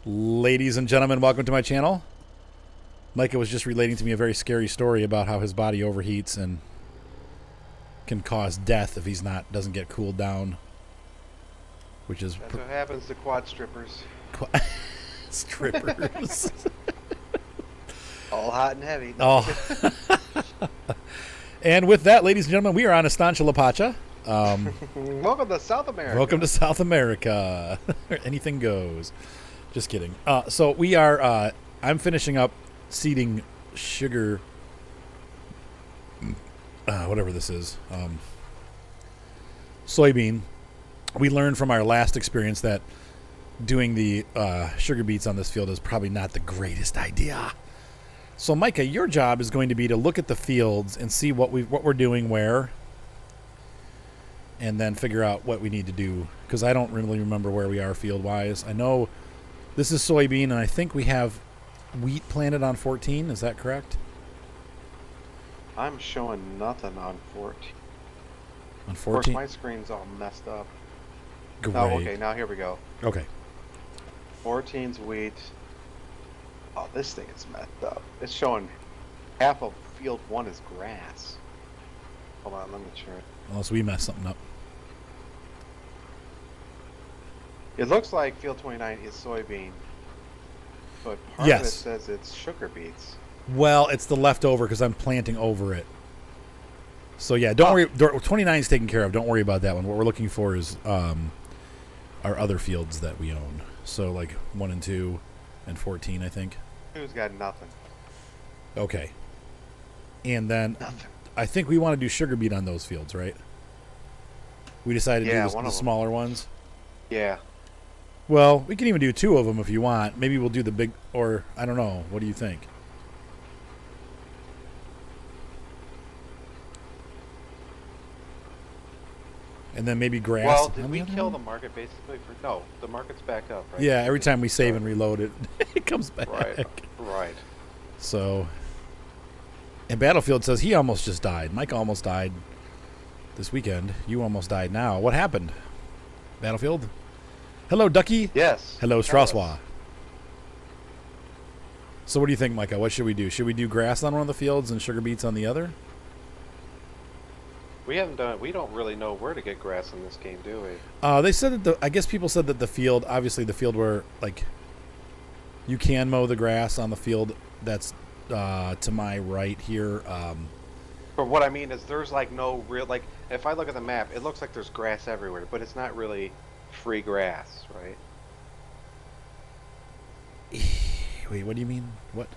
Ladies and gentlemen, welcome to my channel. Micah was just relating to me a very scary story about how his body overheats and can cause death if he's doesn't get cooled down. Which is that's what happens to quad strippers. Strippers. All hot and heavy. Oh. And with that, ladies and gentlemen, we are on Estancia La Pacha. Welcome to South America. Welcome to South America. Anything goes. Just kidding. So we are, I'm finishing up seeding sugar, whatever this is, soybean. We learned from our last experience that doing the sugar beets on this field is probably not the greatest idea. So Micah, your job is going to be to look at the fields and see what we're doing where, and then figure out what we need to do, because I don't really remember where we are field-wise. I know this is soybean, and I think we have wheat planted on 14. Is that correct? I'm showing nothing on 14. On 14? Of course, my screen's all messed up. Great. Oh, okay, now here we go. Okay. 14's wheat. Oh, this thing is messed up. It's showing half of field 1 is grass. Hold on, let me check. Unless we mess something up. It looks like field 29 is soybean, but part Yes. of it says it's sugar beets. Well, it's the leftover because I'm planting over it. So yeah, don't worry. 29 is taken care of. Don't worry about that one. What we're looking for is our other fields that we own. So like 1 and 2 and 14, I think. 2's got nothing. Okay. And then Nothing. I think we want to do sugar beet on those fields, right? We decided to do the smaller ones. Yeah. Well, we can even do 2 of them if you want. Maybe we'll do the big, or I don't know. What do you think? And then maybe grass. Well, did we kill the market basically for? No, the market's back up, right? Yeah, every time we save and reload it, it comes back. Right. Right. So, and Battlefield says he almost just died. Mike almost died this weekend. You almost died now. What happened? Battlefield? Hello, Ducky. Yes. Hello, Straswa. So what do you think, Micah? What should we do? Should we do grass on one of the fields and sugar beets on the other? We haven't done it. We don't really know where to get grass in this game, do we? They said that I guess people said that the field, obviously the field where like you can mow the grass on the field that's to my right here. But what I mean is there's like no real, like if I look at the map, it looks like there's grass everywhere, but it's not really free grass, right? Wait, what do you mean? What?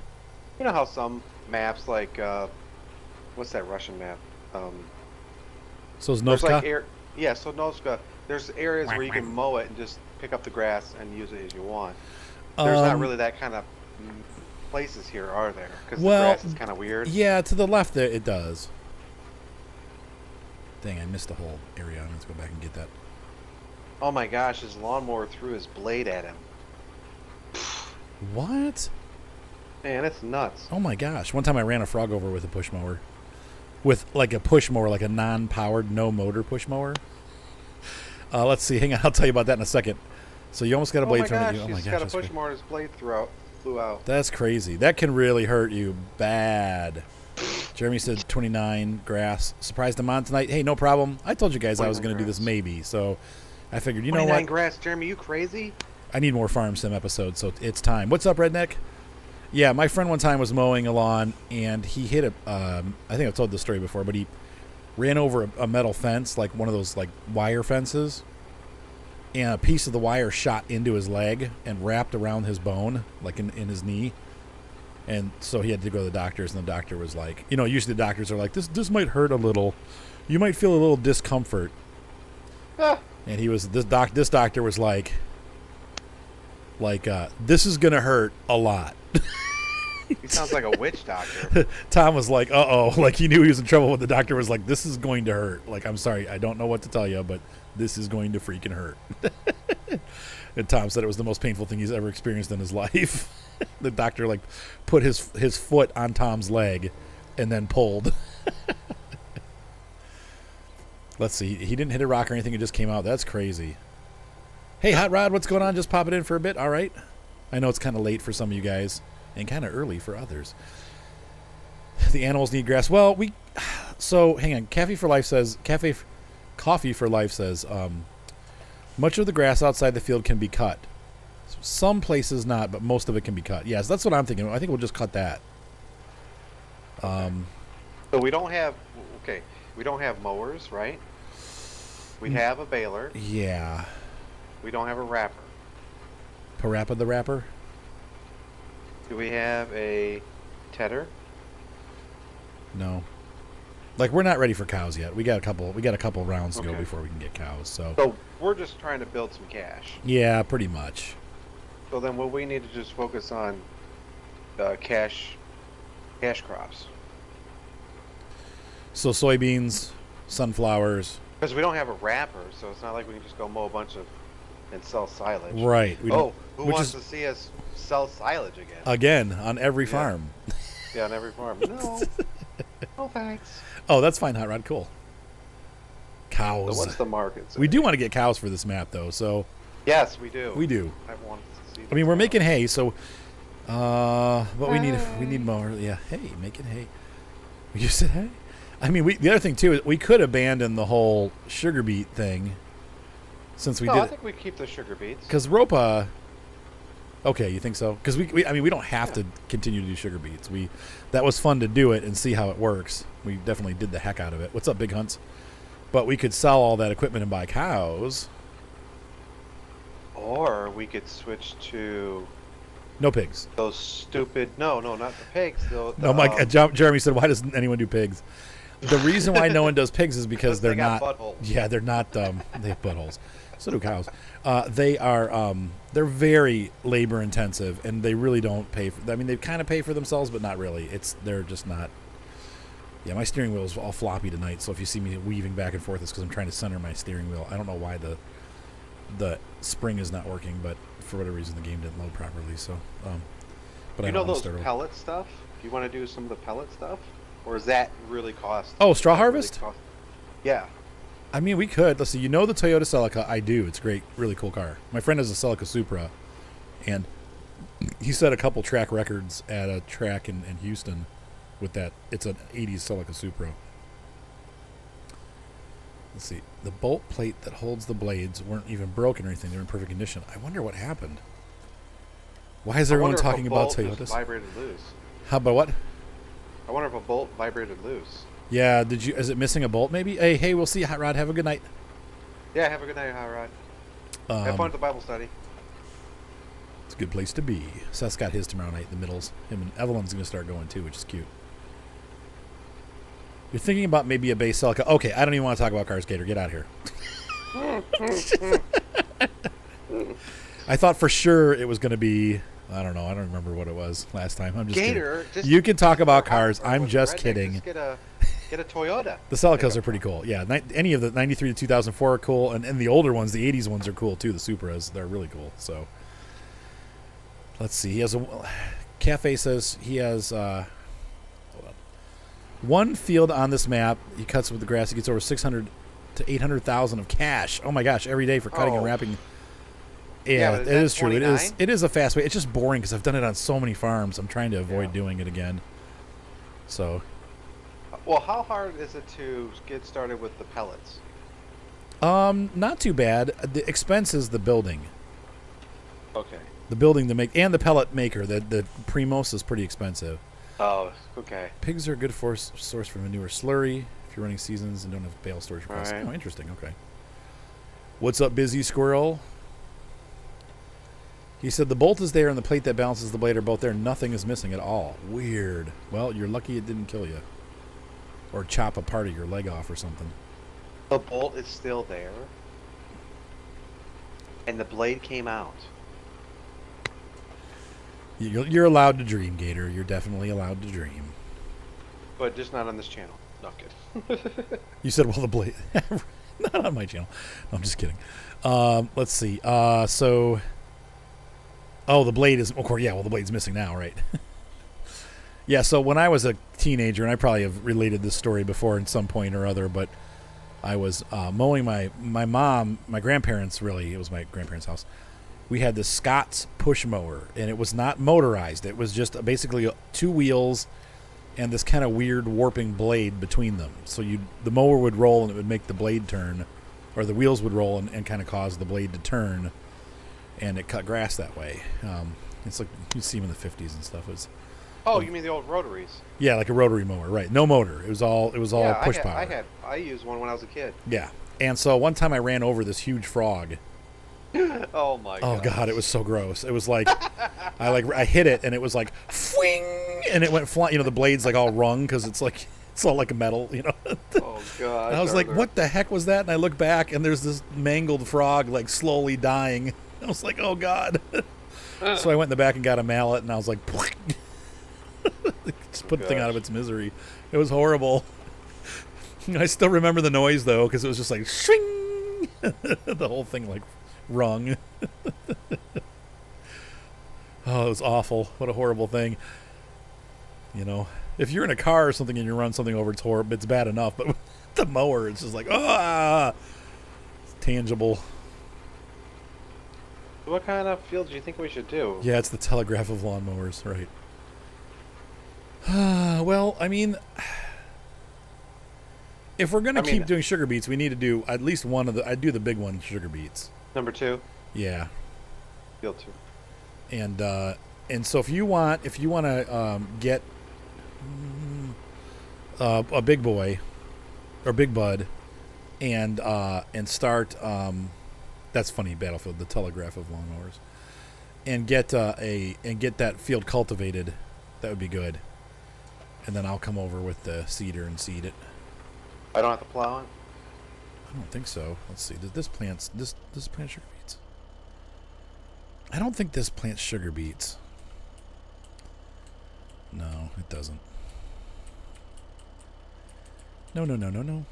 You know how some maps like, what's that Russian map? So is There's Novka? like yeah, so Novka, there's areas where you can mow it and just pick up the grass and use it as you want. There's not really that kind of places here, are there? Because the grass is kind of weird. Yeah, to the left there it does. Dang, I missed the whole area. Let's go back and get that. Oh my gosh, his lawnmower threw his blade at him. What? Man, it's nuts. Oh my gosh. One time I ran a frog over with a push mower. With like a push mower, like a non-powered, no-motor push mower. Let's see. Hang on. I'll tell you about that in a second. So you almost got a blade thrown at you. Oh my gosh. He's got a push mower and his blade flew out. That's crazy. That can really hurt you bad. Jeremy said 29 grass. Surprised him on tonight. Hey, no problem. I told you guys I was going to do this maybe. So I figured, you know what? 29 grass. Jeremy, you crazy? I need more Farm Sim episodes, so it's time. What's up, Redneck? Yeah, my friend one time was mowing a lawn, and he hit a, I think I've told this story before, but he ran over a metal fence, like one of those like wire fences, and a piece of the wire shot into his leg and wrapped around his bone, like in his knee. And so he had to go to the doctors, and the doctor was like, you know, usually the doctors are like, this might hurt a little. You might feel a little discomfort. Ah. And he was, this doctor was like, this is going to hurt a lot. He sounds like a witch doctor. Tom was like, uh-oh. Like, he knew he was in trouble when the doctor was like, this is going to hurt. Like, I'm sorry. I don't know what to tell you, but this is going to freaking hurt. And Tom said it was the most painful thing he's ever experienced in his life. The doctor, like, put his foot on Tom's leg and then pulled. Let's see. He didn't hit a rock or anything. It just came out. That's crazy. Hey, Hot Rod, what's going on? Just pop it in for a bit. All right. I know it's kind of late for some of you guys and kind of early for others. The animals need grass. Well, so hang on. Coffee for Life says much of the grass outside the field can be cut. Some places not, but most of it can be cut. Yes, that's what I'm thinking. I think we'll just cut that. So we don't have mowers, right? We have a baler. Yeah. We don't have a wrapper. Parappa the Rapper? Do we have a tedder? No. Like, we're not ready for cows yet. We got a couple rounds to go before we can get cows. So we're just trying to build some cash. Yeah, pretty much. So then what we need to just focus on cash crops. So soybeans, sunflowers. Because we don't have a wrapper, so it's not like we can just go mow a bunch of and sell silage. Right. Who wants to see us sell silage again? Again, on every farm. Yeah, on every farm. No. No thanks. Oh, that's fine, Hot Rod. Cool. Cows. So what's the market? We do want to get cows for this map, though. So. Yes, we do. We do. I want to see. I mean, we're making hay, so. But we need more. Yeah, hay, making hay. You said hay. I mean, the other thing too is we could abandon the whole sugar beet thing, since we did. I think we keep the sugar beets. Because Ropa. Okay, you think so? Because we don't have to continue to do sugar beets. That was fun to do it and see how it works. We definitely did the heck out of it. What's up, Big Hunts? But we could sell all that equipment and buy cows. Or we could switch to. No pigs. Those stupid. No, not the pigs. Jeremy said, "Why doesn't anyone do pigs?" The reason why no one does pigs is because they're not. Buttholes. Yeah, they're not. They have buttholes. So do cows. They're very labor intensive, and they really don't pay for. I mean, they kind of pay for themselves, but not really. They're just not. Yeah, my steering wheel is all floppy tonight, so if you see me weaving back and forth, it's because I'm trying to center my steering wheel. I don't know why the spring is not working, but for whatever reason the game didn't load properly. So, but I don't those pellet stuff. Do you want to do some of the pellet stuff, or is that really cost? Oh, straw harvest. Really yeah. I mean, we could. Let's see. You know the Toyota Celica? I do. It's a great, really cool car. My friend has a Celica Supra, and he set a couple track records at a track in Houston with that. It's an 80s Celica Supra. Let's see. The bolt plate that holds the blades weren't even broken or anything. They're in perfect condition. I wonder what happened. Why is everyone talking about Toyotas? Vibrated loose. How about what? I wonder if a bolt vibrated loose. Yeah, is it missing a bolt maybe? Hey, we'll see you, Hot Rod. Have a good night. Yeah, have a good night, Hot Rod. Have fun at the Bible study. It's a good place to be. Seth's got his tomorrow night in the middles. Him and Evelyn's going to start going too, which is cute. You're thinking about maybe a base Celica. Okay, I don't even want to talk about cars, Gator. Get out of here. I thought for sure it was going to be... I don't know. I don't remember what it was last time. I'm just Gator, kidding. You can talk about cars. I'm just kidding. Just get a Toyota. The Celicas are pretty cool. Yeah, any of the 93 to 2004 are cool, and the older ones, the 80s ones are cool too. The Supras, they're really cool. So let's see. He has a Cafe says he has hold on. One field on this map. He cuts with the grass. He gets over 600 to 800,000 of cash. Oh my gosh! Every day for cutting and wrapping. Yeah, it is true. 29? It is a fast way. It's just boring because I've done it on so many farms. I'm trying to avoid doing it again. So. Well, how hard is it to get started with the pellets? Not too bad. The expense is the building. Okay. The building to make and the pellet maker. The Primos is pretty expensive. Oh, okay. Pigs are a good source for manure slurry if you're running seasons and don't have bale storage costs. Right. Oh, interesting. Okay. What's up, Busy Squirrel? He said the bolt is there and the plate that balances the blade are both there. Nothing is missing at all. Weird. Well, you're lucky it didn't kill you. Or chop a part of your leg off or something. The bolt is still there. And the blade came out. You're allowed to dream, Gator. You're definitely allowed to dream. But just not on this channel. Not good. You said, well, the blade... Not on my channel. No, I'm just kidding. Let's see. So... Oh, the blade is... Of course, yeah, well, the blade's missing now, right? Yeah, so when I was a teenager, and I probably have related this story before in some point or other, but I was mowing my grandparents, really, it was my grandparents' house, we had this Scott's push mower, and it was not motorized. It was just basically 2 wheels and this kind of weird warping blade between them. So the mower would roll and it would make the blade turn, or the wheels would roll and kind of cause the blade to turn, and it cut grass that way. It's like you see them in the 50s and stuff. Oh, you mean the old rotaries? Yeah, like a rotary mower, right? No motor. It was all push power. I used one when I was a kid. Yeah, and so one time I ran over this huge frog. Oh my god. Oh god, it was so gross. It was like I hit it and it was like fwing, and it went flying. The blade's like all wrung because it's all like a metal. Oh god. And I was like, what the heck was that? And I look back and there's this mangled frog like slowly dying. I was like, oh god. So I went in the back and got a mallet and I was like, just put the thing out of its misery. It was horrible. I still remember the noise though because it was just like shing. The whole thing like rung. Oh, it was awful. What a horrible thing. If you're in a car or something and you run something over, it's bad enough. But with the mower, it's just like, it's tangible. What kind of field do you think we should do? Yeah, it's the telegraph of lawnmowers, right? Well, I mean, if we're gonna keep doing sugar beets, we need to do at least one of the. I'd do the big one, sugar beets. Number 2. Yeah. Field 2. And so if you want to get a big boy or big bud and start that's funny, Battlefield, the telegraph of lawnmowers, and get that field cultivated, that would be good. And then I'll come over with the seeder and seed it. I don't have to plow it? I don't think so. Let's see. Does this plant sugar beets? I don't think this plants sugar beets. No, it doesn't. No. No.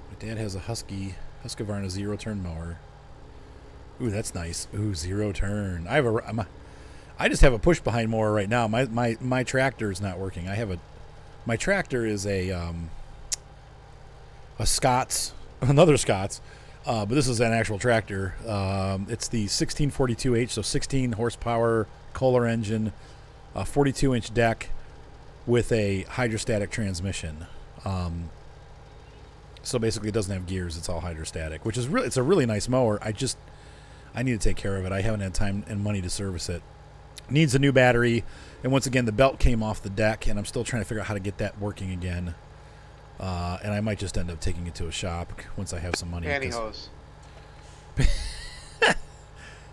My dad has a Husqvarna 0-turn mower. Ooh, that's nice. Ooh, 0-turn. I just have a push behind mower right now. My tractor is not working. My tractor is a Scott's, another Scott's, but this is an actual tractor. It's the 1642H, so 16 horsepower Kohler engine, 42-inch deck with a hydrostatic transmission. So basically, it doesn't have gears; it's all hydrostatic, which is it's a really nice mower. I need to take care of it. I haven't had time and money to service it. Needs a new battery, and once again, the belt came off the deck, and I'm still trying to figure out how to get that working again. And I might just end up taking it to a shop once I have some money. Pantyhose.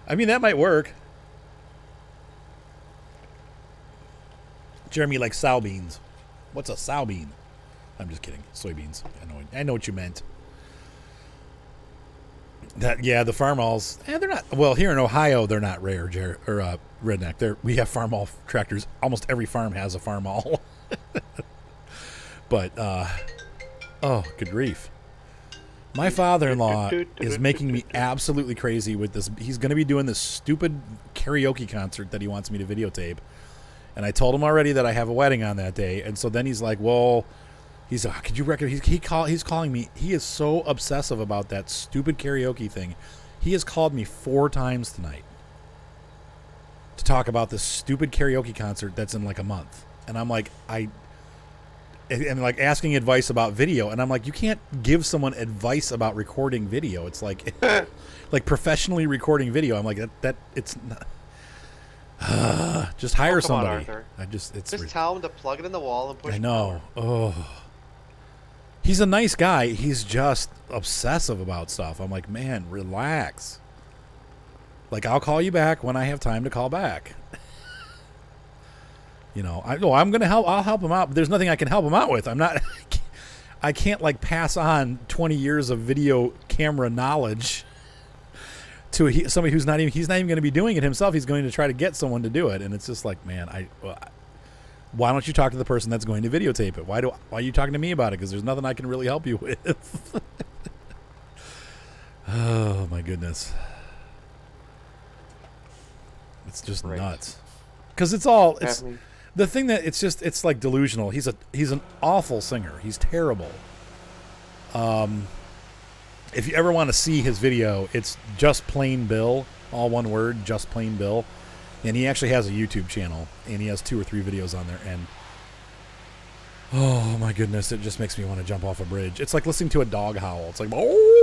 I mean, that might work. Jeremy likes sow beans. What's a sow bean? I'm just kidding. Soybeans. I know what you meant. The farmalls. They're not. Well, here in Ohio, they're not rare, redneck. We have farmall tractors. Almost every farm has a farmall. But oh, good grief! My father-in-law is making me absolutely crazy with this. He's going to be doing this stupid karaoke concert that he wants me to videotape, and I told him already that I have a wedding on that day. And so then he's like, "Well." He's like, could you reckon he's calling me. He is so obsessive about that stupid karaoke thing. He has called me 4 times tonight to talk about this stupid karaoke concert that's in like a month. And I'm like, and like asking advice about video. And I'm like, you can't give someone advice about recording video. It's like, like professionally recording video. I'm like, that it's not. Just hire somebody. On, Arthur. Just tell him to plug it in the wall and push. I know. Oh. He's a nice guy. He's just obsessive about stuff. I'm like, man, relax. Like, I'll call you back when I have time to call back. I'm gonna help. I'll help him out, but there's nothing I can help him out with. I can't like pass on 20 years of video camera knowledge to somebody who's not even. He's not even going to be doing it himself. He's going to try to get someone to do it, and it's just like, man, why don't you talk to the person that's going to videotape it? Why are you talking to me about it? Because there's nothing I can really help you with. Oh my goodness, it's just nuts. Because it's the thing that it's like delusional. He's an awful singer. He's terrible. If you ever want to see his video, it's Just Plain Bill, all one word, Just Plain Bill. And he actually has a YouTube channel, and he has 2 or 3 videos on there. And oh my goodness, it just makes me want to jump off a bridge. It's like listening to a dog howl. It's like, oh.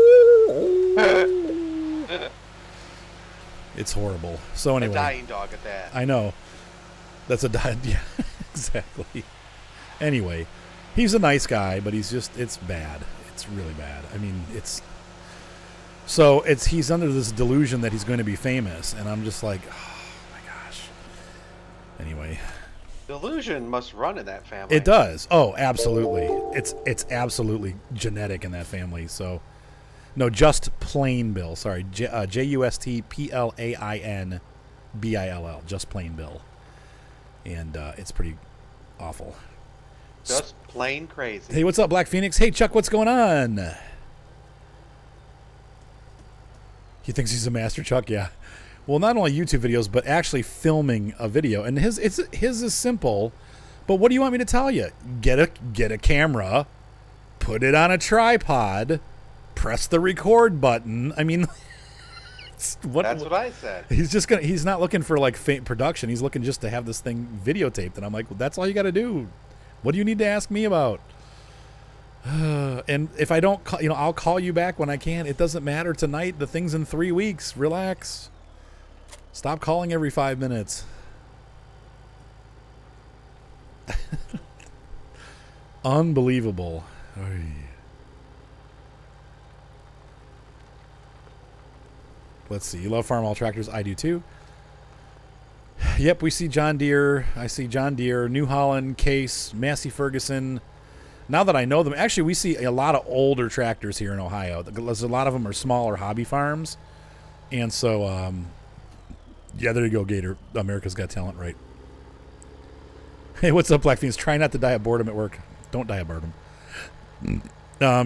It's horrible. So anyway, a dying dog at that. I know. That's a dying. Yeah, exactly. Anyway, he's a nice guy, but it's bad. It's really bad. I mean, he's under this delusion that he's going to be famous, and I'm just like, oh my gosh. Anyway, delusion must run in that family. it does. Oh, absolutely. It's absolutely genetic in that family. So, no, Just Plain Bill. Sorry, JustPlainBill. Just Plain Bill, and it's pretty awful. Just plain crazy. Hey, what's up, Black Phoenix? Hey, Chuck, what's going on? He thinks he's a master, Chuck. Yeah. Well, not only YouTube videos, but actually filming a video. And his is simple, but what do you want me to tell you? Get a camera, put it on a tripod, press the record button. I mean, that's what I said. He's not looking for like production. He's looking just to have this thing videotaped. And I'm like, well, that's all you got to do. What do you need to ask me about? And if I don't, I'll call you back when I can. It doesn't matter tonight. The thing's in 3 weeks. Relax. Stop calling every 5 minutes. Unbelievable. Oy. Let's see. You love farm all tractors. I do too. Yep, we see John Deere. I see John Deere, New Holland, Case, Massey Ferguson. Now that I know them, actually, we see a lot of older tractors here in Ohio. There's a lot of them are smaller hobby farms. And so, yeah, there you go, Gator. America's Got Talent, right? Hey, what's up, Black Phoenix? Try not to die of boredom at work. Don't die of boredom.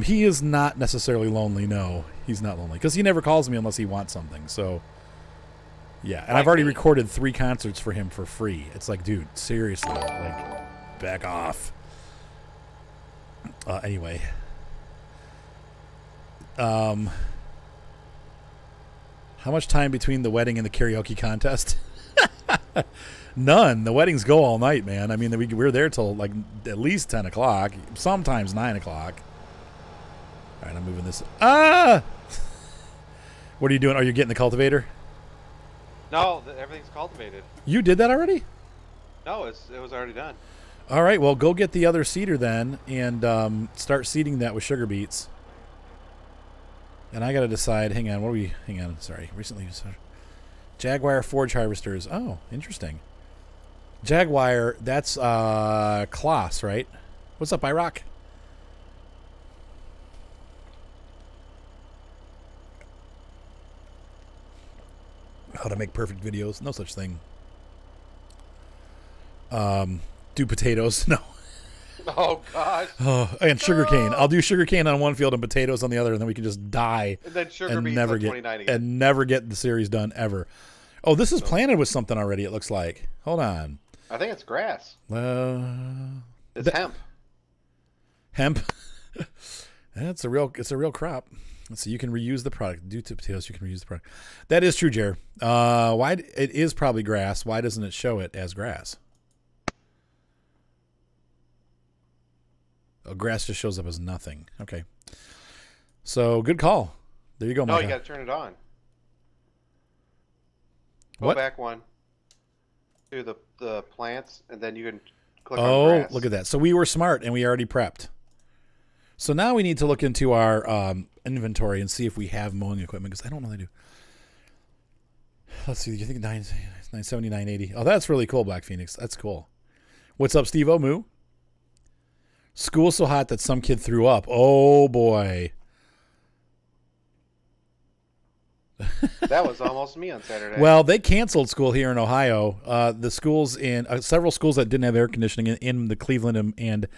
He is not necessarily lonely. No, he's not lonely. Because he never calls me unless he wants something. So, yeah. And I've already recorded 3 concerts for him for free. It's like, dude, seriously. Like, back off. Anyway. How much time between the wedding and the karaoke contest? None. The weddings go all night, man. I mean, we're there till like at least 10 o'clock, sometimes 9 o'clock. All right, I'm moving this. Ah! What are you doing? Are you getting the cultivator? No, everything's cultivated. You did that already? No, it was already done. All right, well, go get the other seeder then and start seeding that with sugar beets. And I got to decide. Hang on. Hang on. Sorry. Recently. Jaguar forage harvesters. Oh, interesting. Jaguar, that's Kloss, right? What's up, IROC? How to make perfect videos. No such thing. Do potatoes. No. Oh, gosh. Oh, and sugarcane. I'll do sugarcane on one field and potatoes on the other, and then we can just die and then sugar beets on 29 again. And never get the series done ever. Oh, this is planted with something already, it looks like. Hold on. I think it's grass. It's hemp. Hemp? It's a real crop. Let's see. You can reuse the product. Due to potatoes, you can reuse the product. That is true, Jer. Why? It is probably grass. Why doesn't it show it as grass? Oh, grass just shows up as nothing. Okay. So, good call. There you go, Micah. No, you got to turn it on. What? Go back one to the plants, and then you can click on grass. Oh, look at that. So we were smart, and we already prepped. So now we need to look into our inventory and see if we have mowing equipment, because I don't know if they do. Let's see. You think 970, 980. Oh, that's really cool, Black Phoenix. That's cool. What's up, Steve-O Moo? School's so hot that some kid threw up. Oh, boy. That was almost me on Saturday. Well, they canceled school here in Ohio. The schools in several schools that didn't have air conditioning in the Cleveland and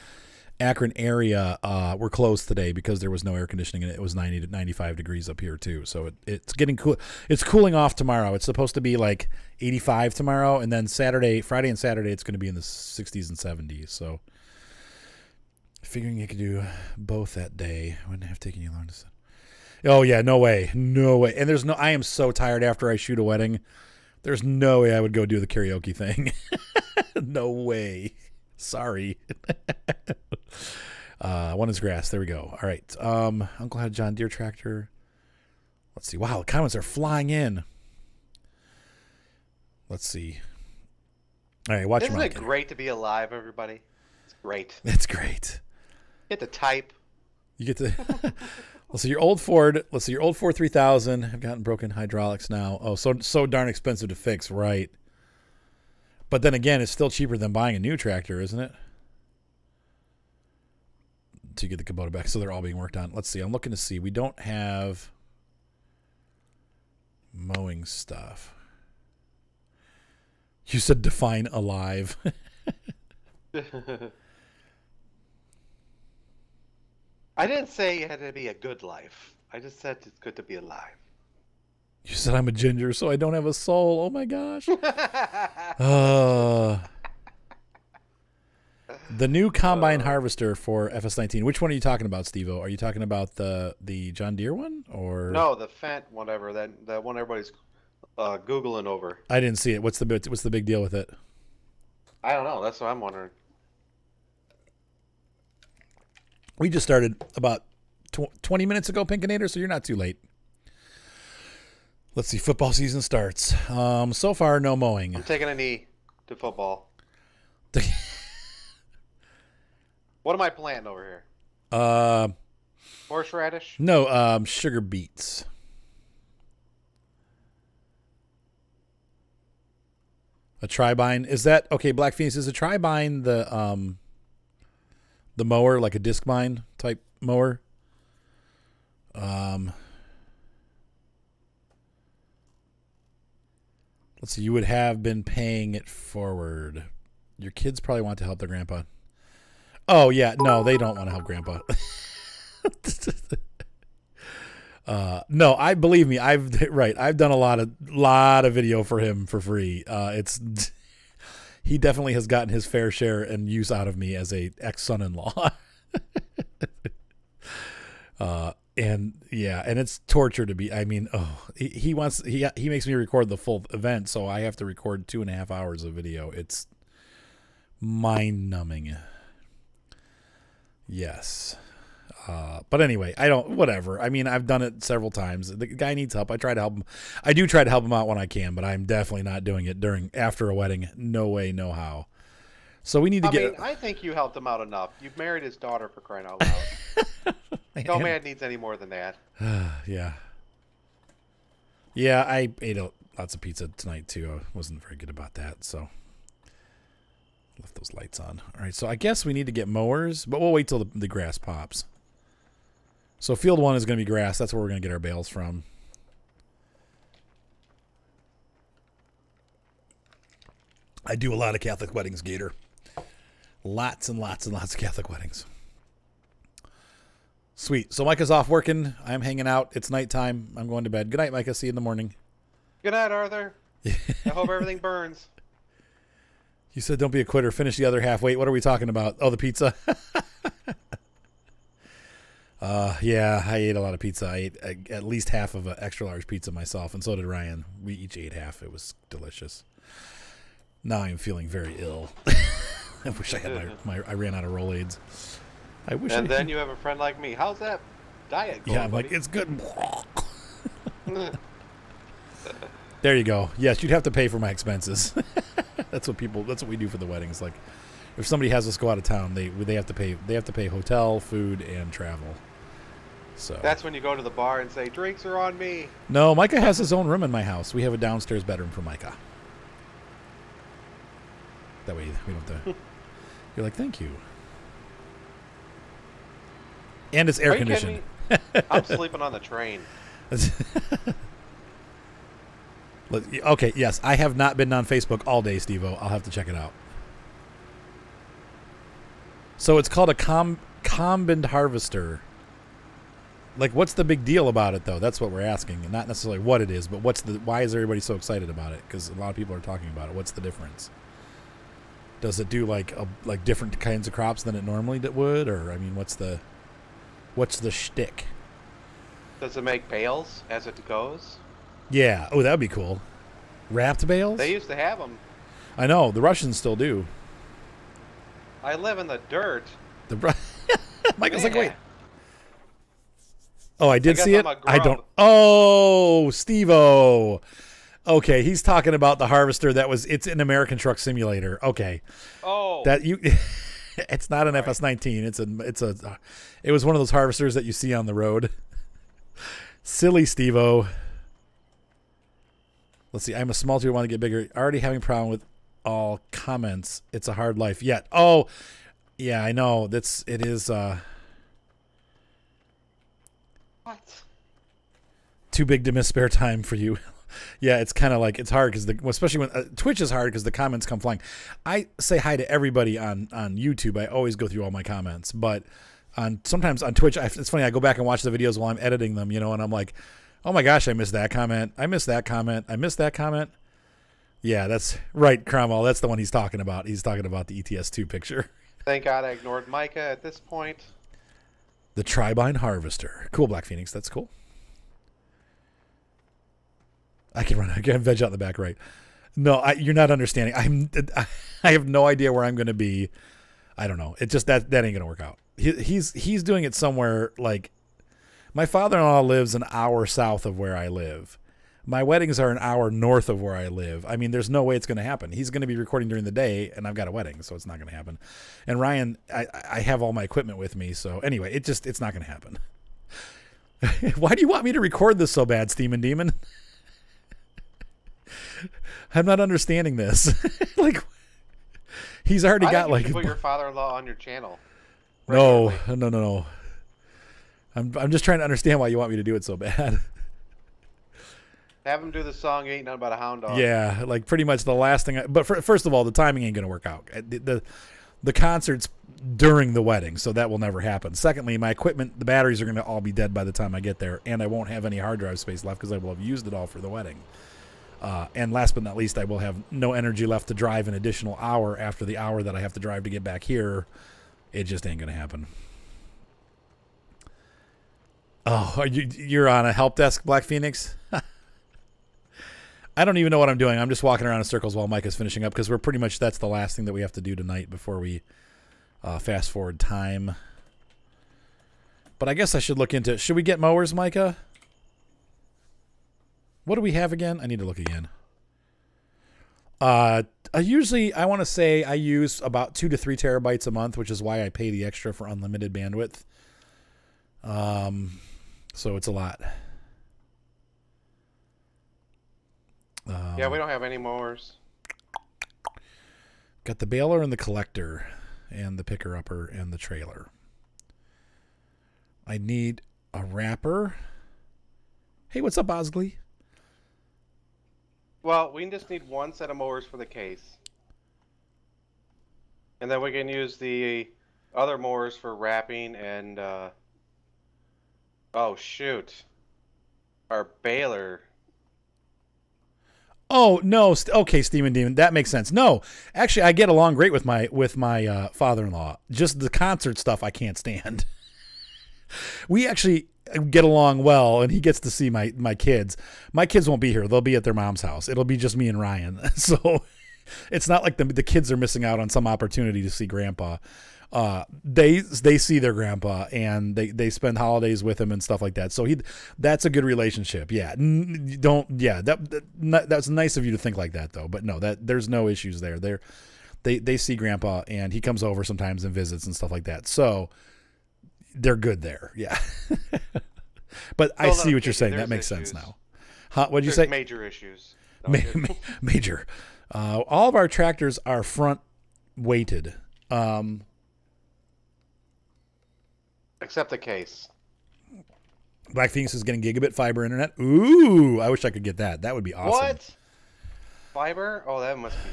Akron area were closed today because there was no air conditioning, and it was 90 to 95 degrees up here too. So it's getting cool. It's cooling off tomorrow. It's supposed to be like 85 tomorrow, and then Friday and Saturday, it's going to be in the 60s and 70s. So figuring you could do both that day wouldn't have taken you long to. Oh yeah, no way, no way. And there's no. I am so tired after I shoot a wedding. There's no way I would go do the karaoke thing. No way. Sorry. One is grass. There we go. All right. Uncle had a John Deere tractor. Let's see. Wow, the comments are flying in. Let's see. All right, watch. Isn't it great to be alive, everybody? It's great. It's great. You get to type. You get to. Let's see your old Ford. Let's see your old Ford 3000. Have gotten broken hydraulics now. Oh, so darn expensive to fix, right? But then again, it's still cheaper than buying a new tractor, isn't it? To get the Kubota back, so they're all being worked on. Let's see. I'm looking to see. We don't have mowing stuff. You said define alive. I didn't say it had to be a good life. I just said it's good to be alive. You said I'm a ginger, so I don't have a soul. Oh my gosh. The new combine harvester for FS19. Which one are you talking about, Steve-O? Are you talking about the John Deere one, or no, the Fendt whatever, that one everybody's Googling over? I didn't see it. What's the big deal with it? I don't know. That's what I'm wondering. We just started about 20 minutes ago, Pinkinator, so you're not too late. Let's see. Football season starts. So far, no mowing. I'm taking a knee to football. What am I planting over here? Horseradish? No, sugar beets. A tri-bine. Is that okay, Black Phoenix? Is a tri-bine the mower, like a disc bine type mower? Let's see. You would have been paying it forward. Your kids probably want to help their grandpa. Oh yeah, no, they don't want to help grandpa. No, I believe me. I've done a lot of video for him for free. He definitely has gotten his fair share and use out of me as a ex-son-in-law. And it's torture to be. I mean, he makes me record the full event, so I have to record 2.5 hours of video. It's mind-numbing. Yes. But anyway, whatever. I mean, I've done it several times. The guy needs help. I try to help him. I do try to help him out when I can, but I'm definitely not doing it after a wedding. No way, no how. So we need to I think you helped him out enough. You've married his daughter, for crying out loud. No man needs any more than that. Yeah. Yeah, I ate lots of pizza tonight, too. I wasn't very good about that, so left those lights on. All right, so I guess we need to get mowers, but we'll wait till the grass pops. So field 1 is going to be grass. That's where we're going to get our bales from. I do a lot of Catholic weddings, Gator. Lots and lots and lots of Catholic weddings. Sweet. So Micah's off working. I'm hanging out. It's nighttime. I'm going to bed. Good night, Micah. See you in the morning. Good night, Arthur. I hope everything burns. You said don't be a quitter. Finish the other half. Wait, what are we talking about? Oh, the pizza. Yeah, I ate a lot of pizza. I ate at least half of an extra large pizza myself, and so did Ryan. We each ate half. It was delicious. Now I'm feeling very ill. I wish I had I ran out of Rolaids. I wish. And then you have a friend like me. How's that diet going? Yeah, I'm like, it's good. There you go. Yes, you'd have to pay for my expenses. That's what we do for the weddings. Like, if somebody has us go out of town, they have to pay. They have to pay hotel, food, and travel. So that's when you go to the bar and say, "Drinks are on me." No, Micah has his own room in my house. We have a downstairs bedroom for Micah. That way we don't have to. You're like, thank you. And it's air conditioned. I'm sleeping on the train. Okay, yes. I have not been on Facebook all day, Steve-O. I'll have to check it out. So it's called a combined harvester. Like, what's the big deal about it, though? That's what we're asking. And not necessarily what it is, but why is everybody so excited about it? Because a lot of people are talking about it. What's the difference? Does it do like different kinds of crops than it normally would? Or, I mean, what's the shtick? Does it make bales as it goes? Yeah. Oh, that would be cool. Wrapped bales? They used to have them. I know. The Russians still do. I live in the dirt. Michael's like, wait. Oh, I did see it? I don't. grub. Oh, Steve-O. Okay, he's talking about the harvester it's an American Truck Simulator. Okay. Oh. It's not an FS19. It was one of those harvesters that you see on the road. Silly Steve-O. Let's see. I'm a small tuber, want to get bigger. Already having a problem with all comments. It's a hard life yet. Oh, yeah, I know. It is What? too big to miss spare time for you. Yeah, it's kind of like it's hard because especially when Twitch is hard because the comments come flying. I say hi to everybody on YouTube. I always go through all my comments, but sometimes on Twitch, it's funny. I go back and watch the videos while I'm editing them, and I'm like, oh my gosh, I missed that comment. I missed that comment. I missed that comment. Yeah, that's right, Cromwell. That's the one he's talking about. He's talking about the ETS2 picture. Thank God I ignored Micah at this point. The Tribine Harvester. Cool, Black Phoenix. That's cool. I can veg out the back right. No, you're not understanding. I have no idea where I'm going to be. I don't know. It just that ain't going to work out. He's doing it somewhere like my father-in-law lives an hour south of where I live. My weddings are an hour north of where I live. I mean, there's no way it's going to happen. He's going to be recording during the day, and I've got a wedding, so it's not going to happen. And Ryan, I have all my equipment with me, so anyway, it's not going to happen. Why do you want me to record this so bad, Steamin' Demon? I'm not understanding this. Like, he's already got like. You put your father-in-law on your channel. No. I'm just trying to understand why you want me to do it so bad. Have him do the song "You Ain't Nothing But a Hound Dog." Yeah, like pretty much the last thing. But first of all, the timing ain't gonna work out. The concert's during the wedding, so that will never happen. Secondly, my equipment, the batteries are gonna all be dead by the time I get there, and I won't have any hard drive space left because I will have used it all for the wedding. And last but not least, I will have no energy left to drive an additional hour after the hour that I have to drive to get back here. It just ain't gonna happen. Oh, you're on a help desk, Black Phoenix? I don't even know what I'm doing. I'm just walking around in circles while Mike is finishing up because that's the last thing that we have to do tonight before we fast forward time. But I guess I should look into it. Should we get mowers, Micah? What do we have again? I need to look again. Usually, I want to say I use about 2 to 3 terabytes a month, which is why I pay the extra for unlimited bandwidth. So it's a lot. Yeah, we don't have any mowers. Got the baler and the collector and the picker-upper and the trailer. I need a wrapper. Hey, what's up, Osley? Well, we just need one set of mowers for the case. And then we can use the other mowers for wrapping and, oh, shoot. Our baler. Oh, no. Okay, Steamin' Demon. That makes sense. No, actually, I get along great with my father-in-law. Just the concert stuff I can't stand. We actually get along well, and he gets to see my kids. My kids won't be here. They'll be at their mom's house. It'll be just me and Ryan. So it's not like the kids are missing out on some opportunity to see Grandpa. They see their grandpa and they spend holidays with him and stuff like that. So that's a good relationship. Yeah. That's nice of you to think like that though. But no, there's no issues there. They see grandpa and he comes over sometimes and visits and stuff like that. So they're good there. Yeah. But I see what you're saying. That makes sense now. What'd you say? Major issues. Major. All of our tractors are front weighted. Except the case. Black Phoenix is getting gigabit fiber internet. Ooh, I wish I could get that. That would be awesome. What? Fiber? Oh, that must be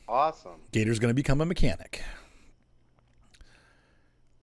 awesome. Gator's going to become a mechanic.